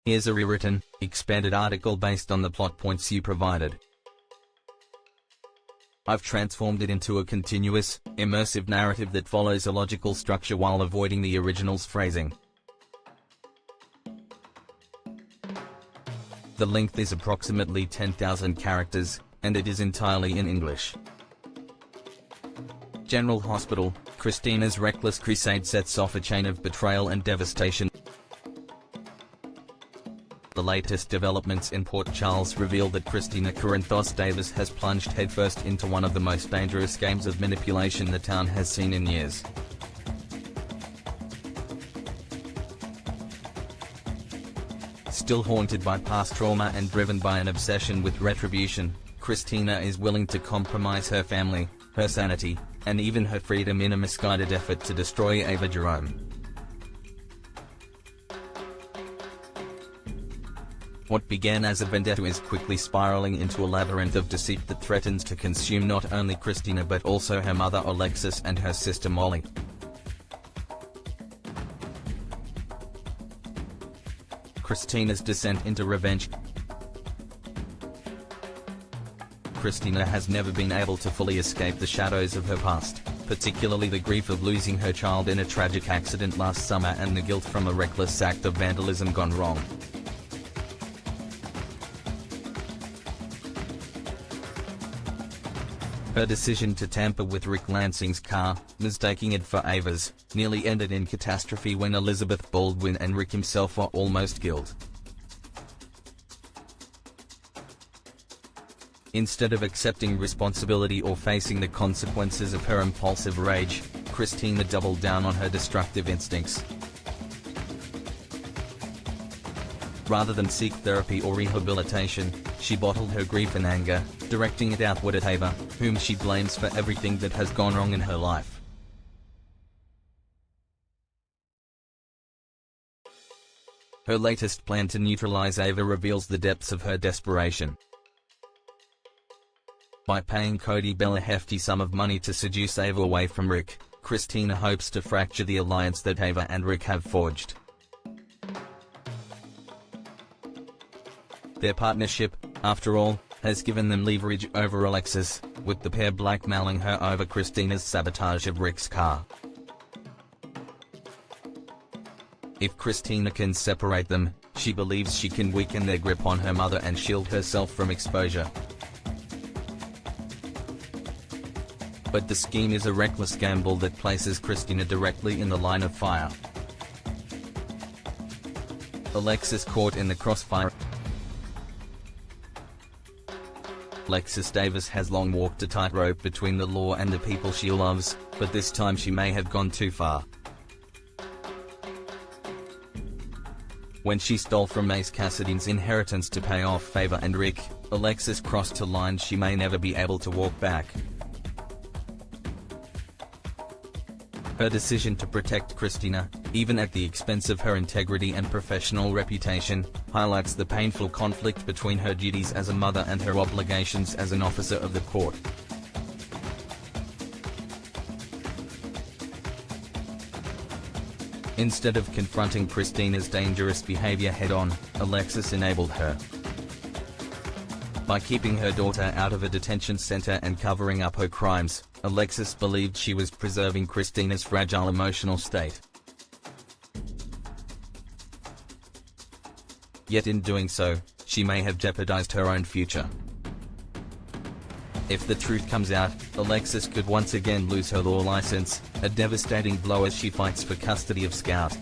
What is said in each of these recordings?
Here's a rewritten, expanded article based on the plot points you provided. I've transformed it into a continuous, immersive narrative that follows a logical structure while avoiding the original's phrasing. The length is approximately 10,000 characters, and it is entirely in English. General Hospital, Kristina's reckless crusade sets off a chain of betrayal and devastation. The latest developments in Port Charles reveal that Kristina Corinthos Davis has plunged headfirst into one of the most dangerous games of manipulation the town has seen in years. Still haunted by past trauma and driven by an obsession with retribution, Kristina is willing to compromise her family, her sanity, and even her freedom in a misguided effort to destroy Ava Jerome. What began as a vendetta is quickly spiraling into a labyrinth of deceit that threatens to consume not only Kristina but also her mother Alexis and her sister Molly. Kristina's descent into revenge. Kristina has never been able to fully escape the shadows of her past, particularly the grief of losing her child in a tragic accident last summer and the guilt from a reckless act of vandalism gone wrong. Her decision to tamper with Rick Lansing's car, mistaking it for Ava's, nearly ended in catastrophe when Elizabeth Baldwin and Rick himself were almost killed. Instead of accepting responsibility or facing the consequences of her impulsive rage, Kristina doubled down on her destructive instincts. Rather than seek therapy or rehabilitation, she bottled her grief and anger, directing it outward at Ava, whom she blames for everything that has gone wrong in her life. Her latest plan to neutralize Ava reveals the depths of her desperation. By paying Cody Bell a hefty sum of money to seduce Ava away from Rick, Kristina hopes to fracture the alliance that Ava and Rick have forged. Their partnership, after all, has given them leverage over Alexis, with the pair blackmailing her over Kristina's sabotage of Rick's car. If Kristina can separate them, she believes she can weaken their grip on her mother and shield herself from exposure. But the scheme is a reckless gamble that places Kristina directly in the line of fire. Alexis caught in the crossfire. Alexis Davis has long walked a tightrope between the law and the people she loves, but this time she may have gone too far. When she stole from Mace Cassidy's inheritance to pay off Ava and Rick, Alexis crossed a line she may never be able to walk back. Her decision to protect Kristina, even at the expense of her integrity and professional reputation, highlights the painful conflict between her duties as a mother and her obligations as an officer of the court. Instead of confronting Kristina's dangerous behavior head-on, Alexis enabled her. By keeping her daughter out of a detention center and covering up her crimes, Alexis believed she was preserving Kristina's fragile emotional state. Yet in doing so, she may have jeopardized her own future. If the truth comes out, Alexis could once again lose her law license, a devastating blow as she fights for custody of Scout.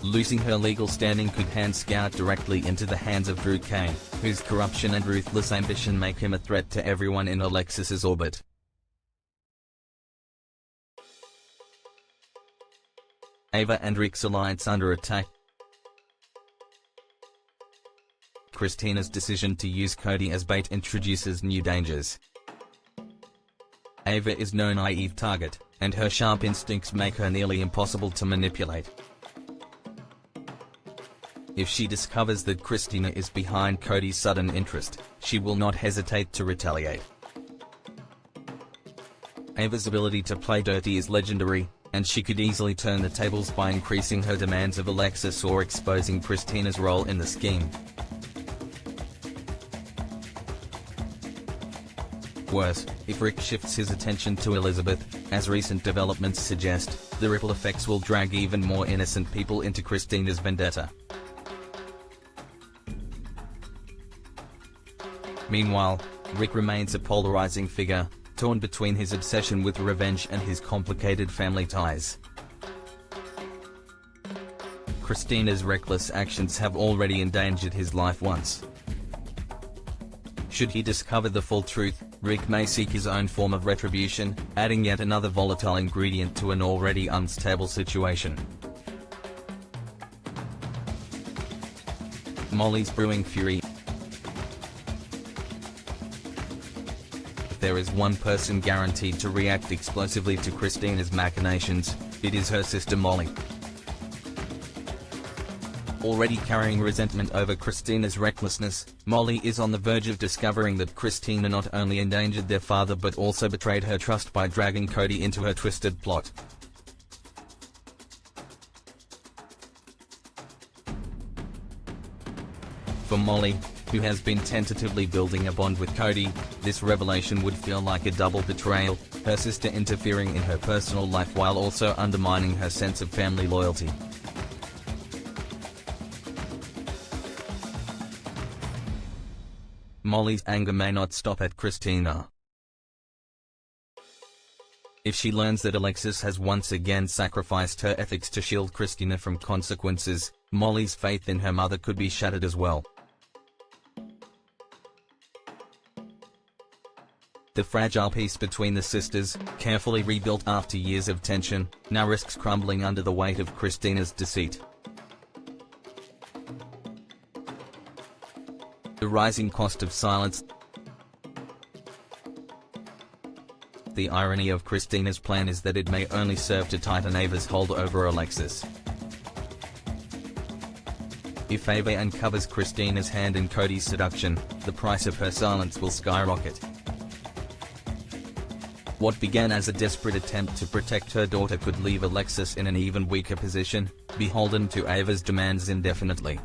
Losing her legal standing could hand Scout directly into the hands of Drew Kane, whose corruption and ruthless ambition make him a threat to everyone in Alexis's orbit. Ava and Rick's alliance under attack. Kristina's decision to use Cody as bait introduces new dangers. Ava is no naive target, and her sharp instincts make her nearly impossible to manipulate. If she discovers that Kristina is behind Cody's sudden interest, she will not hesitate to retaliate. Ava's ability to play dirty is legendary, and she could easily turn the tables by increasing her demands of Alexis or exposing Kristina's role in the scheme. Worse, if Rick shifts his attention to Elizabeth, as recent developments suggest, the ripple effects will drag even more innocent people into Kristina's vendetta. Meanwhile, Rick remains a polarizing figure, torn between his obsession with revenge and his complicated family ties. Kristina's reckless actions have already endangered his life once. Should he discover the full truth, Rick may seek his own form of retribution, adding yet another volatile ingredient to an already unstable situation. Molly's brewing fury. If there is one person guaranteed to react explosively to Kristina's machinations, it is her sister Molly. Already carrying resentment over Kristina's recklessness, Molly is on the verge of discovering that Kristina not only endangered their father but also betrayed her trust by dragging Cody into her twisted plot. For Molly, who has been tentatively building a bond with Cody, this revelation would feel like a double betrayal, her sister interfering in her personal life while also undermining her sense of family loyalty. Molly's anger may not stop at Kristina. If she learns that Alexis has once again sacrificed her ethics to shield Kristina from consequences, Molly's faith in her mother could be shattered as well. The fragile peace between the sisters, carefully rebuilt after years of tension, now risks crumbling under the weight of Kristina's deceit. The rising cost of silence. The irony of Kristina's plan is that it may only serve to tighten Ava's hold over Alexis. If Ava uncovers Kristina's hand in Cody's seduction, the price of her silence will skyrocket. What began as a desperate attempt to protect her daughter could leave Alexis in an even weaker position, beholden to Ava's demands indefinitely.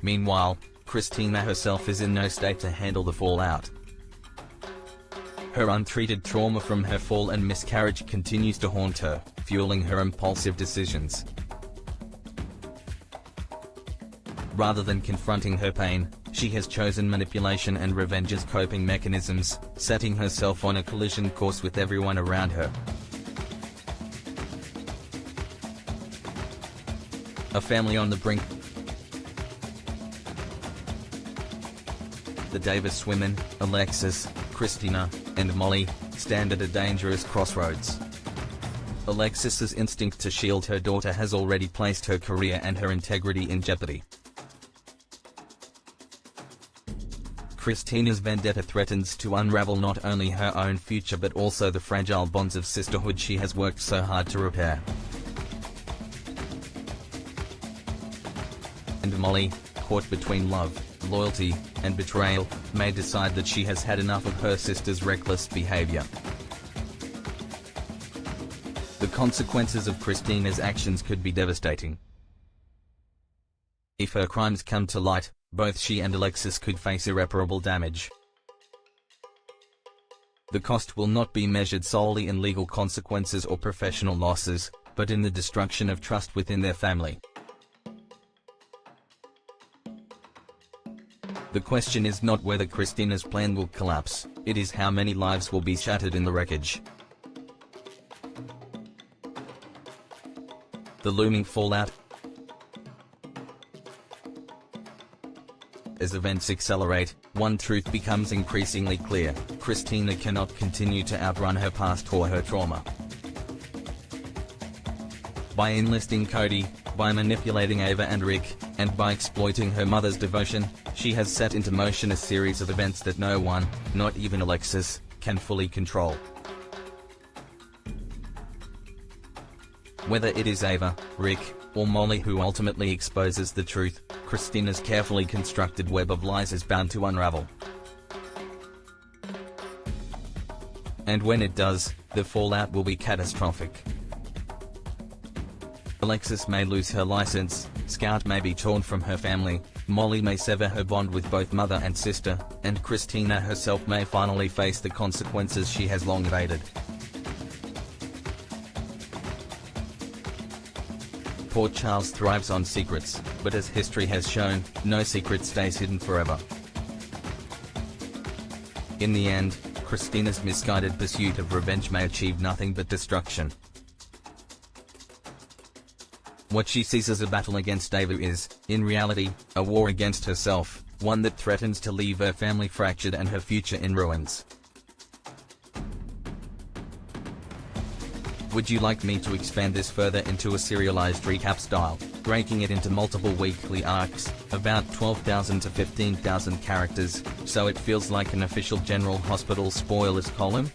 Meanwhile, Kristina herself is in no state to handle the fallout. Her untreated trauma from her fall and miscarriage continues to haunt her, fueling her impulsive decisions. Rather than confronting her pain, she has chosen manipulation and revenge as coping mechanisms, setting herself on a collision course with everyone around her. A family on the brink. The Davis women, Alexis, Kristina, and Molly, stand at a dangerous crossroads. Alexis's instinct to shield her daughter has already placed her career and her integrity in jeopardy. Kristina's vendetta threatens to unravel not only her own future but also the fragile bonds of sisterhood she has worked so hard to repair. And Molly, caught between love, loyalty, and betrayal, may decide that she has had enough of her sister's reckless behavior. The consequences of Kristina's actions could be devastating. If her crimes come to light, both she and Alexis could face irreparable damage. The cost will not be measured solely in legal consequences or professional losses, but in the destruction of trust within their family. The question is not whether Kristina's plan will collapse, it is how many lives will be shattered in the wreckage. The looming fallout. As events accelerate, one truth becomes increasingly clear: Kristina cannot continue to outrun her past or her trauma. By enlisting Cody, by manipulating Ava and Rick, and by exploiting her mother's devotion, she has set into motion a series of events that no one, not even Alexis, can fully control. Whether it is Ava, Rick, or Molly who ultimately exposes the truth, Kristina's carefully constructed web of lies is bound to unravel. And when it does, the fallout will be catastrophic. Alexis may lose her license, Scout may be torn from her family, Molly may sever her bond with both mother and sister, and Kristina herself may finally face the consequences she has long evaded. Port Charles thrives on secrets, but as history has shown, no secret stays hidden forever. In the end, Kristina's misguided pursuit of revenge may achieve nothing but destruction. What she sees as a battle against David is, in reality, a war against herself, one that threatens to leave her family fractured and her future in ruins. Would you like me to expand this further into a serialized recap style, breaking it into multiple weekly arcs, about 12,000 to 15,000 characters, so it feels like an official General Hospital spoilers column?